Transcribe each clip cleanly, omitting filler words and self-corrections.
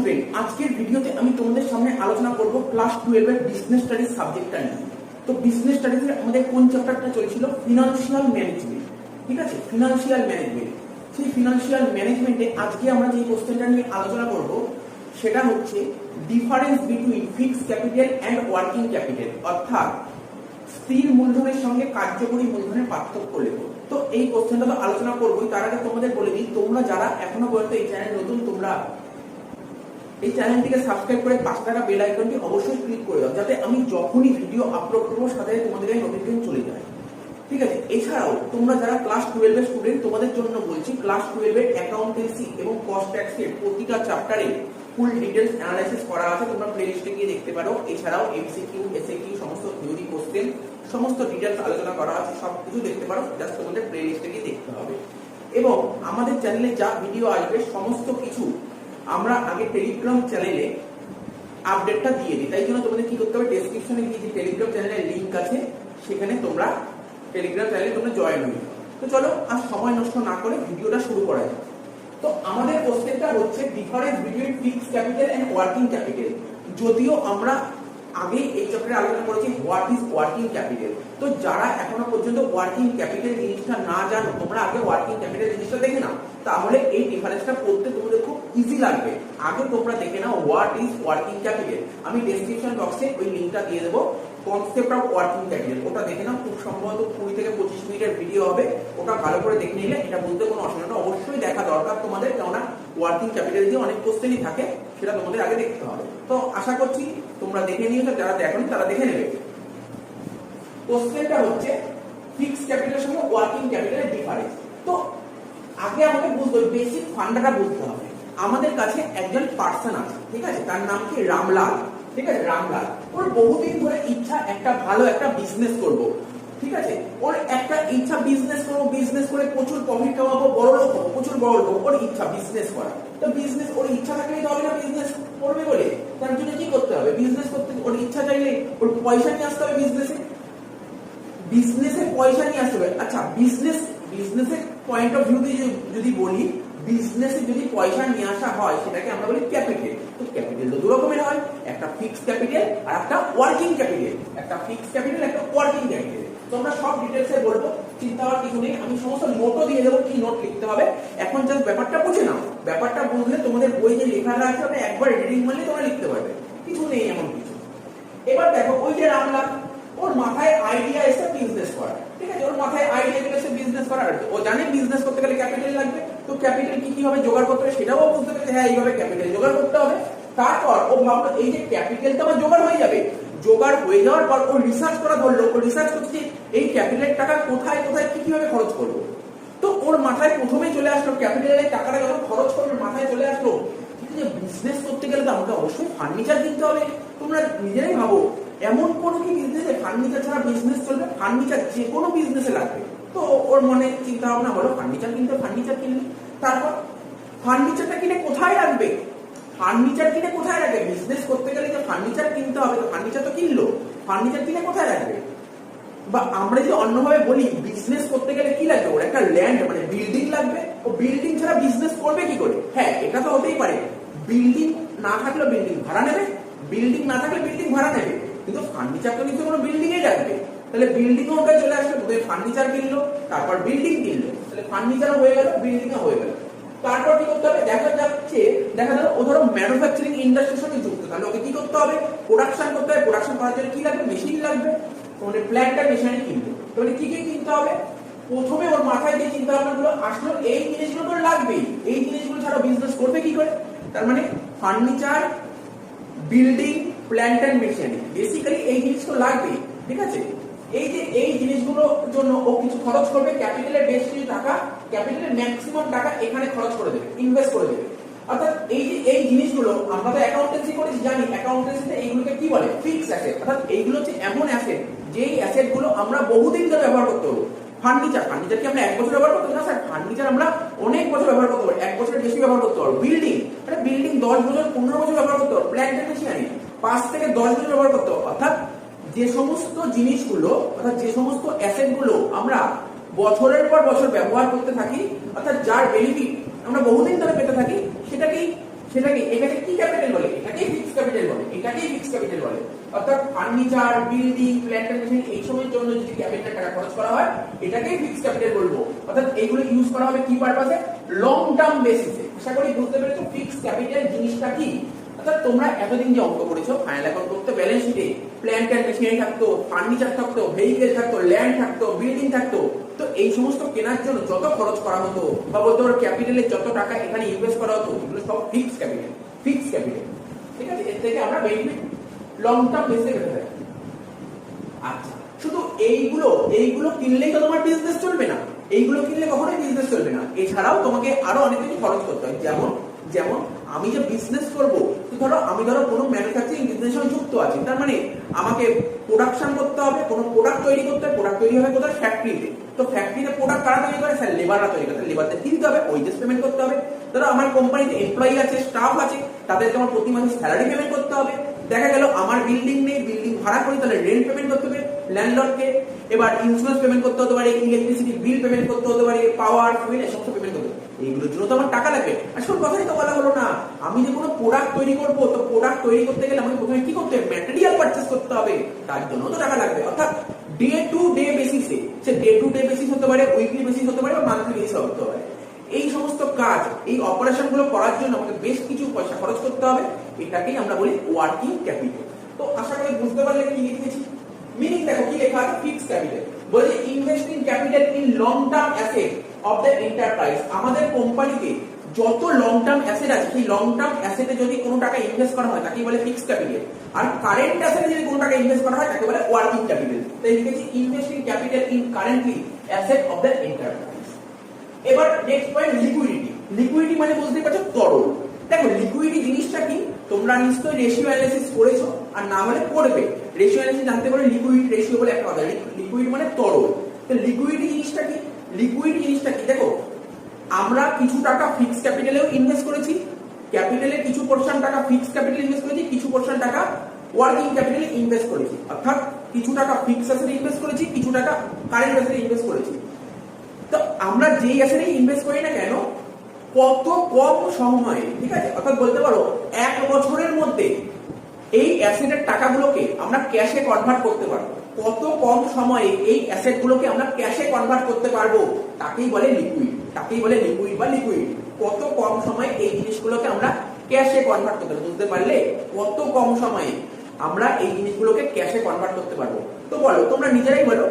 Student, আজকের ভিডিওতে আমি তোমাদের সামনে আলোচনা করব ক্লাস 12 এর বিজনেস স্টাডিজ সাবজেক্টটা নিয়ে। তো বিজনেস স্টাডিজে আমাদের কোন চ্যাপ্টারটা চলছিল? Financial management. ঠিক আছে, ফিনান্সিয়াল ম্যানেজমেন্ট। সেই ফিনান্সিয়াল ম্যানেজমেন্টে আজকে আমরা যে কোশ্চেনটা নিয়ে আলোচনা করব সেটা হচ্ছে difference between fixed capital and working capital, অর্থাৎ স্থির মূলধনের সঙ্গে কার্যকরী মূলধনের পার্থক্য লেখো। তো এই কোশ্চেনটা তো আলোচনা করবোই, তার আগে তোমাদের বলে দিই, তোমরা যারা এখনো পর্যন্ত এই চ্যানেল নতুন, তোমরা এই চ্যানেলটিকে সাবস্ক্রাইব করে পাশে থাকা বেল আইকনটি অবশ্যই ক্লিক করে দাও, যাতে আমি যখনই ভিডিও আপলোড করবো সাথে তোমাদের এই নোটিফিকেশন চলে যায়। ঠিক আছে, এছাড়াও তোমরা যারা ক্লাস 12 এর স্টুডেন্ট, তোমাদের জন্য বলছি ক্লাস 12 এর অ্যাকাউন্টেন্সি এবং কস্ট ট্যাক্সের প্রতিটা চ্যাপ্টারে ফুল ডিটেইলস অ্যানালাইসিস করা আছে, তোমরা প্লেলিস্টে গিয়ে দেখতে পারো। এছাড়াও এমসিকিউ, এসএকিউ, সমস্ত থিওরি কোশ্চেন, সমস্ত ডিটেইলস আলোচনা করা আছে, সবকিছু দেখতে পারো। জাস্ট তোমাদের প্লেলিস্টে গিয়ে দেখতে হবে। এবং আমাদের চ্যানেলে যা ভিডিও আসবে সমস্ত কিছু আমরা আগে টেলিগ্রাম চ্যানেলে আপডেটটা দিয়ে দিই। তাই জন্য তোমাদের কি করতে হবে, ডেসক্রিপশনে গিয়ে যে টেলিগ্রাম চ্যানেলের লিংক আছে সেখানে তোমরা টেলিগ্রাম চ্যানেলে তোমরা জয়েন হয়ে যাও। তো চলো আর সময় নষ্ট না করে ভিডিওটা শুরু করা যাক। তো আমাদের কোশ্চেনটা হচ্ছে difference between fixed capital and working capital. যদিও আমরা আগে এই চ্যাপ্টারে আলোচনা করেছি হোয়াট ইজ ওয়ার্কিং ক্যাপিটাল। তো যারা এখনো পর্যন্ত ওয়ার্কিং ক্যাপিটাল জিনিসটা না জানো, তোমরা আগে ওয়ার্কিং ক্যাপিটাল জিনিসটা দেখে নাও, তাহলে এই ডিফারেন্সটা পড়তে তোমাদের খুব ইজি লাগবে। আগে তোমরা দেখে now what is working capital. আমি ডেসক্রিপশন বক্সে ওই লিংকটা দিয়ে দেবো, কনসেপ্ট অফ ওয়ার্কিং ক্যাপিটাল। ওটা দেখে নাও, খুব সম্ভবত 20 থেকে 25 মিনিটের ভিডিও হবে। ওটা ভালো করে দেখে নিলে এটা বুঝতে কোনো অসুবিধা নেই। অবশ্যই দেখা দরকার তোমাদের, কেননা ওয়ার্কিং ক্যাপিটাল দিয়ে অনেক কোশ্চেনই থাকে, সেটা তোমাদের আগে দেখতে হবে। তো আশা করছি তোমরা দেখে নিয়েছো, যারা দেখোনি তারা দেখে নেবে। কোশ্চেনটা হচ্ছে ফিক্সড ক্যাপিটালের সঙ্গে ওয়ার্কিং ক্যাপিটালের ডিফারেন্স। তো আগে আমাকে বুঝতে হবে, বেসিক ফান্ডাটা বুঝতে হবে। আমাদের কাছে একজন পার্সন আছে, ঠিক আছে, তার নাম কি রামলাল। ঠিক আছে, রামলাল, ওর বহুদিন ধরে ইচ্ছা একটা ভালো একটা বিজনেস করব। ঠিক আছে, ওর একটা ইচ্ছা বিজনেস করবো, বিজনেস করে প্রচুর প্রফিট কামাবো, বড় লোক হবো, প্রচুর বড় লোক হবো। ওর ইচ্ছা বিজনেস করা। তো বিজনেস, ওর ইচ্ছা থাকলেই তো হবে না বিজনেস করবে বলে। তার জন্য কি করতে হবে, বিজনেস করতে ওর ইচ্ছা চাইলে ওর পয়সা নিয়ে আসতে হবে বিজনেসে, বিজনেসে পয়সা নিয়ে আসতে হবে। আচ্ছা, বিজনেসের পয়েন্ট অফ ভিউ দিয়ে যদি বলি, বিজনেসে যদি পয়সা নিয়ে আসা হয় সেটাকে আমরা বলি ক্যাপিটাল। তো ক্যাপিটাল তো দু রকমের হয়, একটা ফিক্সড ক্যাপিটাল আর একটা ওয়ার্কিং ক্যাপিটাল। একটা ফিক্সড ক্যাপিটাল, একটা ওয়ার্কিং ক্যাপিটাল। তো আমরা সব ডিটেইলসে বলবো, চিন্তা হওয়ার কিছু নেই। আমি সমস্ত নোটও দিয়ে দেবো, কি নোট লিখতে হবে। এখন জাস্ট ব্যাপারটা বুঝে নাও। ব্যাপারটা বুঝলে তোমাদের বই যে লেখাটা আছে ওটা একবার রিডিং মারলে তোমরা লিখতে পারবে, কিছু নেই এমন কিছু। এবার দেখো, ওই যে রামলাল, ওর মাথায় আইডিয়া এসে বিজনেস করা। ঠিক আছে, ওর মাথায় আইডিয়া এসে বিজনেস করার, ও জানে বিজনেস করতে গেলে ক্যাপিটাল লাগবে। তো ক্যাপিটাল কি কি হবে জোগাড় করতে হবে সেটাও বুঝতে পেরেছে, হ্যাঁ এইভাবে ক্যাপিটাল জোগাড় করতে হবে। তারপর ও ভাবলো এই যে ক্যাপিটাল তো আমার জোগাড় হয়ে যাবে। জোগাড় হয়ে যাওয়ার পর ও রিসার্চ করা ধরলো। ও রিসার্চ করছে এই ক্যাপিটালের টাকা কোথায় কোথায় কি কিভাবে খরচ করবো। তো ওর মাথায় প্রথমেই চলে আসলো, ক্যাপিটালের টাকাটা যখন খরচ করবে মাথায় চলে আসলো, যে বিজনেস করতে গেলে তো আমাকে অবশ্যই ফার্নিচার কিনতে হবে। তোমরা নিজেরাই ভাবো, এমন কোনো কি বিজনেসে ফার্নিচার ছাড়া বিজনেস চলবে? ফার্নিচার যে কোনো বিজনেসে লাগবে। তো ওর মনে চিন্তা ভাবনা হলো ফার্নিচার কিনতে, ফার্নিচার কিনলে তারপর ফার্নিচারটা কিনে কোথায় রাখবে? ফার্নিচার কিনে কোথায় রাখবে? বিজনেস করতে গেলে যে ফার্নিচার কিনতে হবে, তো ফার্নিচার তো কিনলো, ফার্নিচার কিনে কোথায় রাখবে? বা আমরা যদি অন্যভাবে বলি, বিজনেস করতে গেলে কি লাগবে? ওর একটা ল্যান্ড মানে বিল্ডিং লাগবে। ও বিল্ডিং ছাড়া বিজনেস করবে কি করে? হ্যাঁ, এটা তো হতেই পারে, বিল্ডিং না থাকলে বিল্ডিং ভাড়া নেবে, বিল্ডিং না থাকলে বিল্ডিং ভাড়া নেবে, কিন্তু ফার্নিচার তো কিন্তু কোনো বিল্ডিং এ রাখবে। তাহলে বিল্ডিং ও ওটা চলে আসবে, প্রথমে ফার্নিচার কিনলো, তারপর বিল্ডিং কিনলো। তাহলে ফার্নিচার হয়ে গেল, বিল্ডিং ও হয়ে গেল। তারপর কি করতে হবে? দেখা গেল ও ধরো ম্যানুফ্যাকচারিং ইন্ডাস্ট্রির সাথে যুক্ত, তাহলে ওকে কি করতে হবে? প্রোডাকশন করতে হবে। প্রোডাকশন করার জন্য কি লাগবে? মেশিন লাগবে। মানে প্ল্যান্টার মেশিনারি কিনবে। তাহলে কি কি কিনতে হবে? প্রথমে ওর মাথায় যে চিন্তা ভাবনাগুলো আসলো, এই জিনিসগুলো তো লাগবেই। এই জিনিসগুলো ছাড়া বিজনেস করবে কি করে? তার মানে furniture, building, plant and machinery, basically এই জিনিস তো লাগবেই। ঠিক আছে, এই যে এই জিনিসগুলোর জন্য ও কিছু খরচ করবে। ক্যাপিটালের বেশ কিছু টাকা, ক্যাপিটালের ম্যাক্সিমাম টাকা এখানে খরচ করে দেবে, ইনভেস্ট করে দেবে। অর্থাৎ এই যে এই জিনিসগুলো, আমরা তো অ্যাকাউন্টেন্সি করেছি, জানি অ্যাকাউন্টেন্সিতে এইগুলোকে কি বলে? Fixed asset. অর্থাৎ এইগুলো হচ্ছে এমন অ্যাসেট, যেই অ্যাসেট গুলো আমরা বহুদিন ধরে ব্যবহার করতে হবে। ফার্নিচার কি আমরা 1 বছর ব্যবহার করতে হবে না স্যার? ফার্নিচার আমরা অনেক বছর ব্যবহার করতে পারি, 1 বছরের বেশি ব্যবহার করতে পারবো। বিল্ডিং, মানে বিল্ডিং 10 বছর 15 বছর ব্যবহার করতে পারবো। প্ল্যান্ট এন্ড মেশিনারি 5 থেকে 10 বছর ব্যবহার করতে হবে। অর্থাৎ যে সমস্ত জিনিসগুলো, অর্থাৎ যে সমস্ত অ্যাসেট গুলো আমরা বছরের পর বছর ব্যবহার করতে থাকি, অর্থাৎ যার বেনিফিট আমরা বহুদিন ধরে পেতে থাকি, সেটাকে এটাকে কি ক্যাপিটাল বলে? এটাকেই ফিক্সড ক্যাপিটাল বলে, এটাকেই ফিক্সড ক্যাপিটাল বলে। অর্থাৎ furniture, building, plant and machine এই সবের জন্য যদি ক্যাপিটাল টাকা খরচ করা হয় এটাকেই ফিক্সড ক্যাপিটাল বলবো। অর্থাৎ এইগুলো ইউজ করা হবে কি পারপাসে? লং টার্ম বেসিসে। আশা করি বুঝতে পেরেছো ফিক্সড ক্যাপিটাল জিনিসটা কি। অর্থাৎ তোমরা এতদিন যে অঙ্ক করেছো ফাইনাল অ্যাকাউন্ট করতে ব্যালেন্স শিটে প্ল্যান্ট এন্ড মেশিনারি থাকতো, ফার্নিচার থাকতো, ভেহিকেল থাকতো, ল্যান্ড থাকতো, বিল্ডিং থাকতো, তো এই সমস্ত কেনার জন্য যত খরচ করা হতো বা বলতে পারো ক্যাপিটালের যত টাকা এখানে ইনভেস্ট করা হতো এগুলো সব ফিক্সড ক্যাপিটাল, ফিক্সড ক্যাপিটাল। ঠিক আছে, এর থেকে আমরা বেনিফিট লং টার্ম বেসে পেতে পারি। আচ্ছা, শুধু এইগুলো কিনলেই তো তোমার বিজনেস চলবে না, এইগুলো কিনলে কখনোই বিজনেস চলবে না। এছাড়াও তোমাকে আরো অনেক কিছু খরচ করতে হয়। যেমন আমি যে বিজনেস করব, আমি ধরো কোনো ম্যানুফ্যাকচারিং বিজনেসের সঙ্গে যুক্ত আছি, তার মানে আমাকে প্রোডাকশন করতে হবে, কোনো প্রোডাক্ট তৈরি করতে হবে, প্রোডাক্ট তৈরি হবে কোথায়? ফ্যাক্টরিতে। তো ফ্যাক্টরিতে প্রোডাক্ট কারা তৈরি করে? স্যার লেবাররা তৈরি করে। লেবারদের দিতে হবে, ওয়েজেস পেমেন্ট করতে হবে। ধরো আমার কোম্পানিতে এমপ্লয়ি আছে, স্টাফ আছে, তাদেরকে আমার প্রতি মাসে স্যালারি পেমেন্ট করতে হবে। দেখা গেল আমার বিল্ডিং নেই, বিল্ডিং ভাড়া করি, তাহলে রেন্ট পেমেন্ট করতে হবে ল্যান্ডলর্ডকে। এবার ইন্স্যুরেন্স পেমেন্ট করতে হতে পারে, ইলেকট্রিসিটি বিল পেমেন্ট করতে হতে পারে, পাওয়ার ফুয়েল এসব পেমেন্ট করতে হবে। এইগুলোর জন্য তো আমার টাকা লাগবে। আসল কথাই তো বলা হলো না, আমি যে কোনো প্রোডাক্ট তৈরি করবো, তো প্রোডাক্ট তৈরি করতে গেলে আমাকে প্রথমে কি করতে হবে? ম্যাটেরিয়াল পারচেস করতে হবে, তার জন্য তো টাকা লাগবে। অর্থাৎ ডে টু ডে বেসিসে, সে ডে টু ডে বেসিস হতে পারে, উইকলি বেসিস হতে পারে, বা মান্থলি বেসিস হতে পারে, এই সমস্ত কাজ, এই অপারেশন গুলো করার জন্য আমাকে বেশ কিছু পয়সা খরচ করতে হবে। এটাকেই আমরা বলি ওয়ার্কিং ক্যাপিটাল। তো আশা করি বুঝতে পারলে কি লিখেছি। মিনিং দেখো কি লেখা আছে, ফিক্সড ক্যাপিটাল। বলে investing capital in long term asset of the enterprise. আমাদের কোম্পানিতে যত লং টার্ম অ্যাসেট আছে, সেই লং টার্ম অ্যাসেটে যদি কোনো টাকা ইনভেস্ট করা হয় তাকে বলে ফিক্সড ক্যাপিটাল। আর কারেন্ট অ্যাসেটে যদি কোনো টাকা ইনভেস্ট করা হয় তাকে বলে ওয়ার্কিং ক্যাপিটাল। তাই লিখেছি investing capital in currently asset of the enterprise. এবার নেক্সট পয়েন্ট, লিকুইডিটি। লিকুইডিটি মানে বুঝতে পারছো তরল। দেখো লিকুইডিটি জিনিসটা কি, তোমরা নিশ্চয়ই রেশিও অ্যানালিসিস করেছো, আর না হলে পড়বে। রেশিও অ্যানালিসিস জানতে পারো, লিকুইড রেশিও বলে একটা কথা। লিকুইড মানে তরল। তো লিকুইডিটি জিনিসটা কি? লিকুইডিটি জিনিসটা কি, দেখো আমরা কিছু টাকা ফিক্সড ক্যাপিটালেও ইনভেস্ট করেছি, ক্যাপিটালের কিছু পোরশন টাকা ফিক্সড ক্যাপিটালে ইনভেস্ট করেছি, কিছু পোরশন টাকা ওয়ার্কিং ক্যাপিটালে ইনভেস্ট করেছি। অর্থাৎ কিছু টাকা ফিক্সড অ্যাসেটে ইনভেস্ট করেছি, কিছু টাকা কারেন্ট অ্যাসেটে ইনভেস্ট করেছি। তো আমরা যেই অ্যাসেটে ইনভেস্ট করি না কেন, কত কম সময়ে, ঠিক আছে, অর্থাৎ বলতে পারো 1 বছরের মধ্যে এই অ্যাসেটের টাকাগুলোকে আমরা ক্যাশে কনভার্ট করতে পারবো। কত কম সময়ে এই অ্যাসেট গুলোকে আমরা ক্যাশে কনভার্ট করতে পারবো তাকেই বলে লিকুইড, তাকেই বলে লিকুইড বা লিকুইড। কত কম সময়ে এই জিনিসগুলোকে আমরা ক্যাশে কনভার্ট করতে পারবো, বুঝতে পারলে? কত কম সময়ে আমরা এই জিনিসগুলোকে ক্যাশে কনভার্ট করতে পারবো। তো বলো, তোমরা নিজেরাই বলো,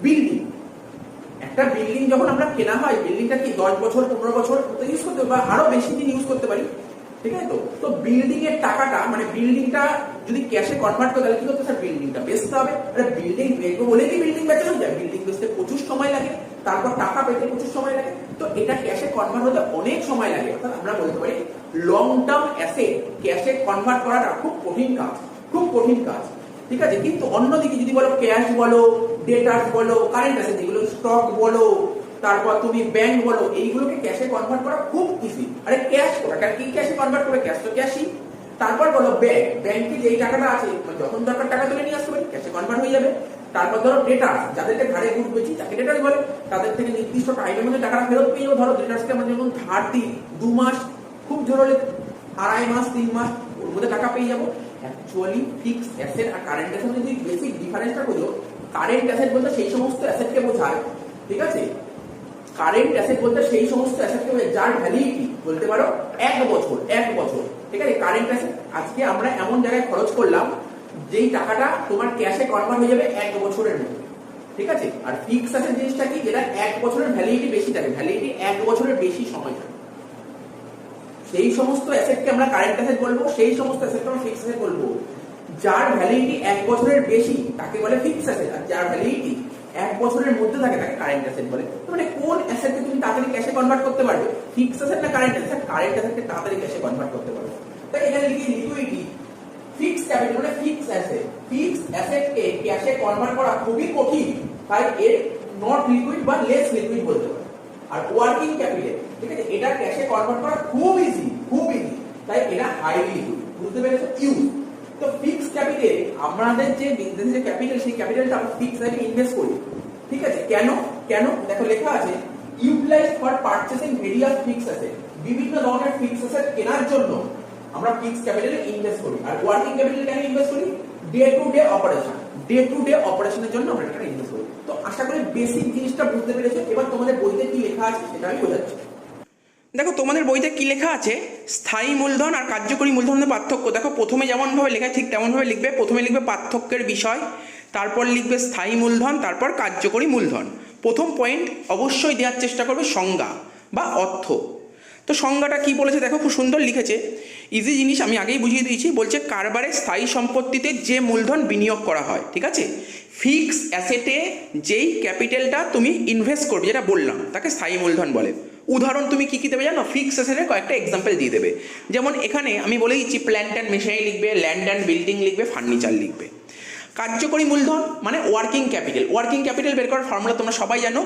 বিল্ডিং, একটা বিল্ডিং যখন আমরা কেনা হয়, বিল্ডিংটা কি 10 বছর 15 বছর ইউজ করতে পারি, বা আরো বেশি দিন ইউজ করতে পারি, ঠিক আছে? তো বিল্ডিং এর টাকাটা, মানে বিল্ডিংটা যদি ক্যাশে কনভার্ট করে, তাহলে কি করতে? স্যার বিল্ডিংটা বেচতে হবে। আরে বিল্ডিং বেচবো বলে কি বিল্ডিং বেচা হয়ে যায়? বিল্ডিং বেচতে প্রচুর সময় লাগে, তারপর টাকা পেতে প্রচুর সময় লাগে, তো এটা ক্যাশে কনভার্ট হতে অনেক সময় লাগে। অর্থাৎ আমরা বলতে পারি লং টার্ম অ্যাসেট ক্যাশে কনভার্ট করাটা খুব কঠিন কাজ, খুব কঠিন কাজ, ঠিক আছে? কিন্তু অন্যদিকে যদি বলো ক্যাশ বলো, ডেটার্স বলো, কারেন্ট অ্যাসেট যেগুলো স্টক বলো, তারপর তুমি ব্যাংক বলো, এইগুলোকে ক্যাশে কনভার্ট করা খুব ইজি। আরে ক্যাশ টাকা কি ক্যাশে কনভার্ট করবে? ক্যাশ তো ক্যাশই। তারপর বলো ব্যাংক, ব্যাংকে যেই টাকাটা আছে যখন দরকার টাকা তুলে নিয়ে আসতে পারি, ক্যাশে কনভার্ট হয়ে যাবে। তারপর ধরো ডেটার্স, যাদেরকে ধারে গুড পেয়েছি তাকে ডেটার্স বলে, তাদের থেকে নির্দিষ্ট টাইমের মধ্যে টাকা ফেরত পেয়ে যাবো। ধরো ডেটার্সকে আমরা যেমন ধার দিই 2 মাস, খুব জোর হলে 2.5 মাস 3 মাস, ওর মধ্যে টাকা পেয়ে যাবো। অ্যাকচুয়ালি ফিক্সড অ্যাসেট আর কারেন্ট অ্যাসেট যদি বেসিক ডিফারেন্সটা করো, কারেন্ট অ্যাসেট বলতে সেই সমস্ত অ্যাসেটকে বোঝায়, ঠিক আছে? কারেন্ট অ্যাসেট বলতে সেই সমস্ত অ্যাসেটকে বোঝায় যার ভ্যালিডিটি বলতে পারো 1 বছর, 1 বছর, ঠিক আছে? কারেন্ট অ্যাসেট আজকে আমরা এমন জায়গায় খরচ করলাম যেই টাকাটা তোমার ক্যাশে কনভার্ট হয়ে যাবে 1 বছরের মধ্যে, ঠিক আছে? আর ফিক্সড অ্যাসেট জিনিসটা কি, যেটা 1 বছরের ভ্যালিডিটি বেশি থাকে, ভ্যালিডিটি 1 বছরের বেশি সময় থাকে, সেই সমস্ত অ্যাসেটকে আমরা কারেন্ট অ্যাসেট বলবো, সেই সমস্ত অ্যাসেটকে আমরা ফিক্সড অ্যাসেট বলবো। যার ভ্যালিডিটি 1 বছরের বেশি তাকে বলে ফিক্সড অ্যাসেট, আর যার ভ্যালিডিটি 1 বছরের মধ্যে থাকে তাকে কারেন্ট অ্যাসেট বলে। মানে কোন অ্যাসেটকে তুমি তাড়াতাড়ি ক্যাশে কনভার্ট করতে পারবে, ফিক্সড অ্যাসেট না কারেন্ট অ্যাসেট? কারেন্ট অ্যাসেটকে তাড়াতাড়ি ক্যাশে কনভার্ট করতে পারবে। তাই এখানে লিখি লিকুইডিটি, ফিক্সড ক্যাপিটাল মানে ফিক্সড অ্যাসেট। ফিক্সড অ্যাসেটকে ক্যাশে কনভার্ট করা খুবই কঠিন, তাই এর নট লিকুইড বা লেস লিকুইড বলতে পারে। আর ওয়ার্কিং ক্যাপিটাল, ঠিক আছে, এটা ক্যাশে কনভার্ট করা খুব ইজি, খুব ইজি, তাই এটা হাইলি লিকুইড, বুঝতে পেরেছো? ইউজ। তো ফিক্সড ক্যাপিটাল, আমাদের যে বিজনেসের যে ক্যাপিটাল, সেই ক্যাপিটালটা আমরা ফিক্সড ভাবে ইনভেস্ট করি, ঠিক আছে? কেন কেন দেখো লেখা আছে utilised for purchasing various fixed asset. বিভিন্ন ধরনের ফিক্সড অ্যাসেট কেনার জন্য আমরা ফিক্সড ক্যাপিটালে ইনভেস্ট করি। আর ওয়ার্কিং ক্যাপিটালে কেন ইনভেস্ট করি? Day to day operation, day to day অপারেশনের জন্য আমরা এটা ইনভেস্ট করি। তো আশা করি বেসিক জিনিসটা বুঝতে পেরেছো। এবার তোমাদের বইতে কি লেখা আছে সেটা আমি বোঝাচ্ছি। দেখো তোমাদের বইতে কি লেখা আছে, স্থায়ী মূলধন আর কার্যকরী মূলধনের পার্থক্য। দেখো প্রথমে যেমনভাবে লেখা ঠিক তেমনভাবে লিখবে। প্রথমে লিখবে পার্থক্যের বিষয়, তারপর লিখবে স্থায়ী মূলধন, তারপর কার্যকরী মূলধন। প্রথম পয়েন্ট অবশ্যই দেওয়ার চেষ্টা করবে সংজ্ঞা বা অর্থ। তো সংজ্ঞাটা কি বলেছে দেখো, খুব সুন্দর লিখেছে, ইজি জিনিস, আমি আগেই বুঝিয়ে দিয়েছি। বলছে কারবারে স্থায়ী সম্পত্তিতে যে মূলধন বিনিয়োগ করা হয়, ঠিক আছে, ফিক্স অ্যাসেটে যেই ক্যাপিটালটা তুমি ইনভেস্ট করবে, যেটা বললাম তাকে স্থায়ী মূলধন বলে। উদাহরণ তুমি কি কি দেবে জানো? ফিক্স অ্যাসেটের কয়েকটা এক্সাম্পল দিয়ে দেবে। যেমন এখানে আমি বলে দিচ্ছি, প্ল্যান্ট অ্যান্ড মেশিনারি লিখবে, ল্যান্ড অ্যান্ড বিল্ডিং লিখবে, ফার্নিচার লিখবে। কার্যকরী মূলধন মানে ওয়ার্কিং ক্যাপিটাল। ওয়ার্কিং ক্যাপিটাল বের করার ফর্মুলা তোমরা সবাই জানো,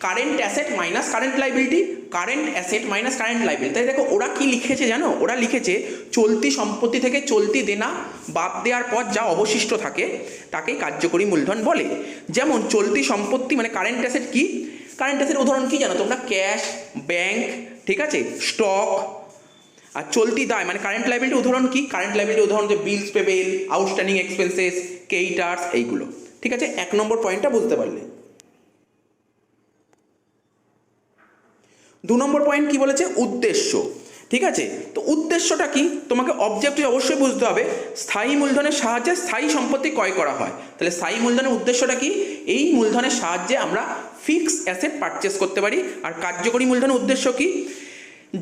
current asset minus current liability, current asset minus current liability. তাই দেখো ওরা কি লিখেছে জানো? ওরা লিখেছে চলতি সম্পত্তি থেকে চলতি দেনা বাদ দেওয়ার পর যা অবশিষ্ট থাকে তাকেই কার্যকরী মূলধন বলে। যেমন চলতি সম্পত্তি মানে কারেন্ট অ্যাসেট কি? কারেন্ট অ্যাসেট উদাহরণ কি জানো তোমরা? ক্যাশ, ব্যাংক, ঠিক আছে, স্টক। আর চলতি দায় মানে কারেন্ট লাইবিলিটি উদাহরণ কি? কারেন্ট লাইবিলিটি উদাহরণ যে বিলস পেবেল, আউটস্ট্যান্ডিং এক্সপেন্সেস, ক্রেডিটার্স, এইগুলো। ঠিক আছে, 1 নম্বর পয়েন্টটা বুঝতে পারলে। 2 নম্বর পয়েন্ট কি বলেছে? উদ্দেশ্য। ঠিক আছে, তো উদ্দেশ্যটা কি? তোমাকে অবজেক্টিভ অবশ্যই বুঝতে হবে। স্থায়ী মূলধনের সাহায্যে স্থায়ী সম্পত্তি ক্রয় করা হয়। তাহলে স্থায়ী মূলধনের উদ্দেশ্যটা কি? এই মূলধনের সাহায্যে আমরা ফিক্স অ্যাসেট পারচেস করতে পারি। আর কার্যকরী মূলধনের উদ্দেশ্য কি?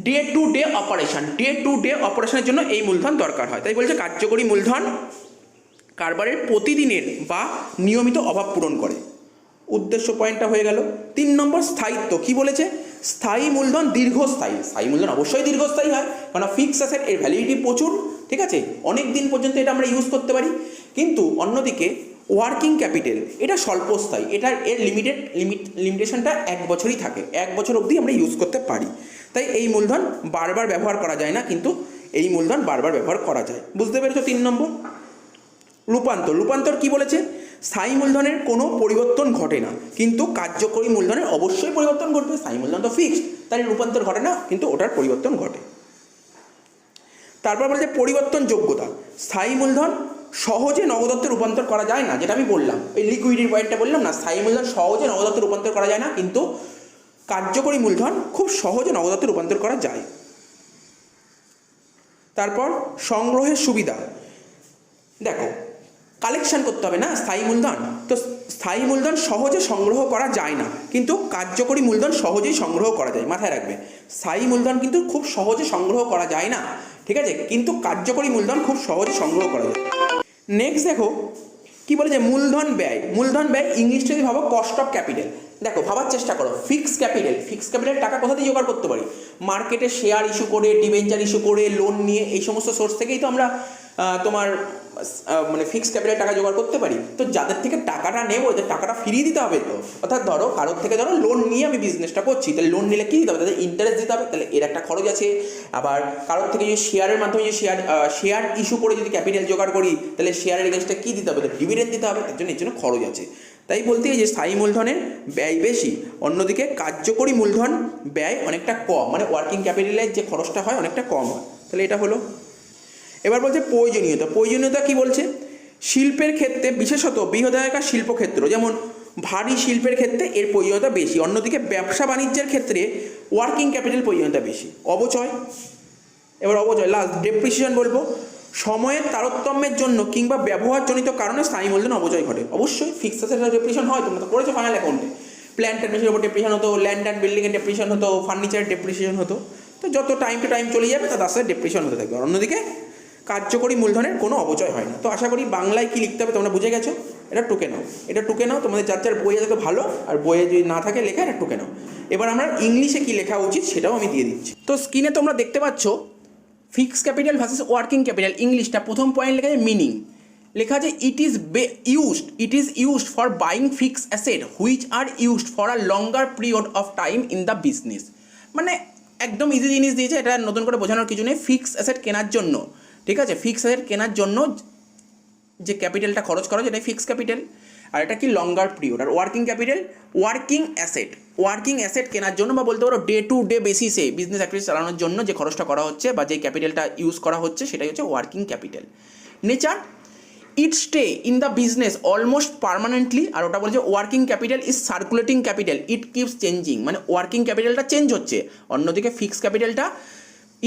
Day to day operation, day to day অপারেশনের জন্য এই মূলধন দরকার হয়। তাই বলছে কার্যকরী মূলধন কারবারের প্রতিদিনের বা নিয়মিত অভাব পূরণ করে। উদ্দেশ্য পয়েন্টটা হয়ে গেল। 3 নম্বর স্থায়িত্ব। কি বলেছে? স্থায়ী মূলধন দীর্ঘস্থায়ী। স্থায়ী মূলধন অবশ্যই দীর্ঘস্থায়ী হয়, কারণ ফিক্স অ্যাসেট এর ভ্যালিডিটি প্রচুর, ঠিক আছে, অনেক দিন পর্যন্ত এটা আমরা ইউজ করতে পারি। কিন্তু অন্যদিকে ওয়ার্কিং ক্যাপিটাল এটা স্বল্পস্থায়ী, এটার লিমিটেশনটা 1 বছরই থাকে, 1 বছর অবধি আমরা ইউজ করতে পারি। তাই এই মূলধন বারবার ব্যবহার করা যায় না, কিন্তু এই মূলধন বারবার ব্যবহার করা যায়। বুঝতে পেরেছো? 3 নম্বর। রূপান্তর। রূপান্তর কি বলেছে? স্থায়ী মূলধনের কোনো পরিবর্তন ঘটে না, কিন্তু কার্যকরী মূলধনের অবশ্যই পরিবর্তন ঘটবে। স্থায়ী মূলধন তো ফিক্সড, তাই রূপান্তর ঘটে না, কিন্তু ওটার পরিবর্তন ঘটে। তারপর বলেছে পরিবর্তন যোগ্যতা। স্থায়ী মূলধন সহজে নগদত্বে রূপান্তর করা যায় না, যেটা আমি বললাম, এই লিকুইডিটির পয়েন্টটা বললাম না, স্থায়ী মূলধন সহজে নগদত্বে রূপান্তর করা যায় না, কিন্তু কার্যকরী মূলধন খুব সহজে নগদত্বে রূপান্তর করা যায়। তারপর সংগ্রহের সুবিধা। দেখো কালেকশন করতে হবে না স্থায়ী মূলধন, তো স্থায়ী মূলধন সহজে সংগ্রহ করা যায় না, কিন্তু কার্যকরী মূলধন সহজেই সংগ্রহ করা যায়। মাথায় রাখবে, স্থায়ী মূলধন কিন্তু খুব সহজে সংগ্রহ করা যায় না, ঠিক আছে, কিন্তু কার্যকরী মূলধন খুব সহজে সংগ্রহ করা যায়। নেক্সট দেখো কি বলে যে মূলধন ব্যয়। মূলধন ব্যয় ইংলিশটা যদি ভাবো কস্ট অফ ক্যাপিটাল। দেখো ভাবার চেষ্টা করো, ফিক্স ক্যাপিটাল টাকা কোথা থেকে জোগাড় করতে পারি? মার্কেটে শেয়ার ইস্যু করে, ডিবেঞ্চার ইস্যু করে, লোন নিয়ে, এই সমস্ত সোর্স থেকেই তো আমরা তোমার মানে ফিক্সড ক্যাপিটাল টাকা জোগাড় করতে পারি। তো যাদের থেকে টাকাটা নেবো, ওদের টাকাটা ফিরিয়ে দিতে হবে। তো অর্থাৎ ধরো কারোর থেকে ধরো লোন নিয়ে আমি বিজনেসটা করছি, তাহলে লোন নিলে কী দিতে হবে? তাদের ইন্টারেস্ট দিতে হবে, তাহলে এর একটা খরচ আছে। আবার কারোর থেকে যদি শেয়ারের মাধ্যমে যদি শেয়ার ইস্যু করে যদি ক্যাপিটাল জোগাড় করি, তাহলে শেয়ারের এগেন্সটা কী দিতে হবে? ডিভিডেন্ড দিতে হবে, তার জন্য এর জন্য খরচ আছে। তাই বলতে যে স্থায়ী মূলধনের ব্যয় বেশি, অন্যদিকে কার্যকরী মূলধন ব্যয় অনেকটা কম, মানে ওয়ার্কিং ক্যাপিটালের যে খরচটা হয় অনেকটা কম হয়। তাহলে এটা হলো। এবার বলছে প্রয়োজনীয়তা। প্রয়োজনীয়তা কি বলছে? শিল্পের ক্ষেত্রে, বিশেষত বৃহদায়কার শিল্পক্ষেত্র যেমন ভারী শিল্পের ক্ষেত্রে এর প্রয়োজনীয়তা বেশি, অন্যদিকে ব্যবসা বাণিজ্যের ক্ষেত্রে ওয়ার্কিং ক্যাপিটাল প্রয়োজনীয়তা বেশি। অবচয়। এবার অবচয় লাস্ট। ডেপ্রিসিয়েশন বলবো, সময়ের তারতম্যের জন্য কিংবা ব্যবহারজনিত কারণে স্থায়ী মূলধন অবচয় ঘটে। অবশ্যই ফিক্সড অ্যাসেটের ডেপ্রিসিয়েশন হয়, তোমরা তো করেছো ফাইনাল অ্যাকাউন্টে। প্ল্যান্ট অ্যান্ড মেশিনের উপর ডেপ্রিসিয়েশন হতো, ল্যান্ড অ্যান্ড বিল্ডিংয়ের ডেপ্রিসিয়েশন হতো, ফার্নিচারের ডেপ্রিসিয়েশন হতো। তো যত টাইম টু টাইম চলে যাবে তার সাথে ডেপ্রিসিয়েশন হতে থাকবে। অন্যদিকে কার্যকরী মূলধনের কোনো অপচয় হয় না। তো আশা করি বাংলায় কী লিখতে হবে তোমরা বুঝে গেছো। এটা টুকে নাও, এটা টুকে নাও। তোমাদের যার যার বইয়ে যাতে ভালো, আর বইয়ে যদি না থাকে লেখা, এটা টুকে নাও। এবার আমরা ইংলিশে কী লেখা উচিত সেটাও আমি দিয়ে দিচ্ছি। তো স্ক্রিনে তোমরা দেখতে পাচ্ছ fixed capital versus working capital. ইংলিশটা প্রথম পয়েন্ট লেখা আছে মিনিং, লেখা আছে it is used for buying fixed asset which are used for a longer period of time in the business. মানে একদম ইজি জিনিস দিয়েছে, এটা নতুন করে বোঝানোর কিছু নেই। ফিক্সড অ্যাসেট কেনার জন্য, ঠিক আছে, ফিক্সড অ্যাসেট কেনার জন্য যে ক্যাপিটালটা খরচ করা যেটাই ফিক্সড ক্যাপিটাল। আর এটা কি লঙ্গার period. Are working capital working asset কেনার জন্য বা বলতে পারো ডে টু ডে বেসিসে বিজনেস অ্যাক্টিভিটি চালানোর জন্য যে খরচটা করা হচ্ছে বা যে ক্যাপিটালটা ইউজ করা হচ্ছে সেটাই হচ্ছে working capital. Nature, it stay in the business almost permanently. আর ওটা বলছে working capital is circulating capital, it keeps changing, মানে ওয়ার্কিং ক্যাপিটালটা চেঞ্জ হচ্ছে। অন্যদিকে ফিক্স ক্যাপিটালটা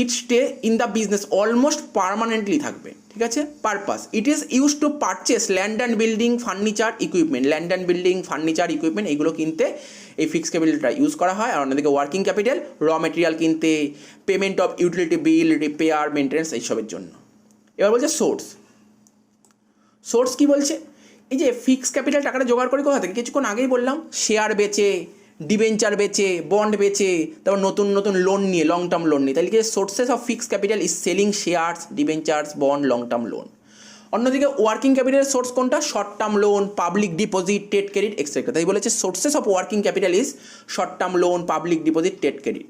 it stay in the business almost permanently থাকবে, ঠিক আছে। Purpose, it is use to purchase land and building, furniture, equipment. Land and building, furniture, equipment এগুলো কিনতে এই ফিক্স ক্যাপিটালটা ইউজ করা হয়। আর অন্যদিকে ওয়ার্কিং ক্যাপিটাল র মেটেরিয়াল কিনতে, payment of utility bill, repair, maintenance এইসবের জন্য। এবার বলছে সোর্স কি বলছে, এই যে ফিক্স ক্যাপিটাল টাকাটা জোগাড় করে কোথা থেকে, কিছুক্ষণ আগেই বললাম, শেয়ার বেচে, ডিবেঞ্চার বেচে, বন্ড বেচে, তারপর নতুন নতুন লোন নিয়ে, লং টার্ম লোন নিয়ে। তাহলে কি sources of fix capital is selling shares, debentures, bond, long term loan. অন্যদিকে ওয়ার্কিং ক্যাপিটালের সোর্স কোনটা, short term loan, public deposit, trade credit etcetera. তাই বলেছে sources of working capital is short term loan, public deposit, trade credit.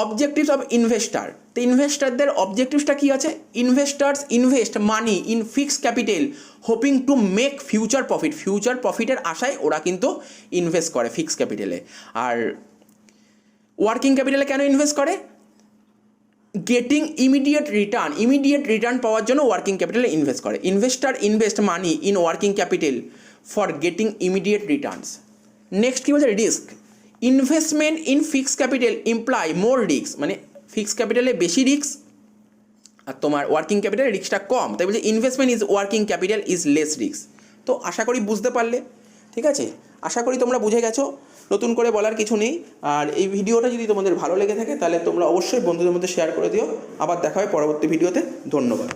Objectives of investor, তো ইনভেস্টারদের অবজেক্টিভসটা কী আছে, investors invest money in fixed capital hoping to make future প্রফিটের আশায় ওরা কিন্তু ইনভেস্ট করে ফিক্স ক্যাপিটালে। আর ওয়ার্কিং ক্যাপিটালে কেন ইনভেস্ট করে, গেটিং ইমিডিয়েট রিটার্ন পাওয়ার জন্য ওয়ার্কিং ক্যাপিটালে ইনভেস্ট করে। Investor invest money in working capital for getting immediate returns. Next কী বলছে, risk, investment in fix capital imply more risk, মানে ফিক্স ক্যাপিটালে বেশি রিস্ক আর তোমার ওয়ার্কিং ক্যাপিটালে রিস্কটা কম। তাই বলছে investment is working capital is less risk. তো আশা করি বুঝতে পারলে, ঠিক আছে, আশা করি তোমরা বুঝে গেছো, নতুন করে বলার কিছু নেই। আর এই ভিডিওটা যদি তোমাদের ভালো লেগে থাকে তাহলে তোমরা অবশ্যই বন্ধুদের মধ্যে শেয়ার করে দিও। আবার দেখা হয় পরবর্তী ভিডিওতে, ধন্যবাদ।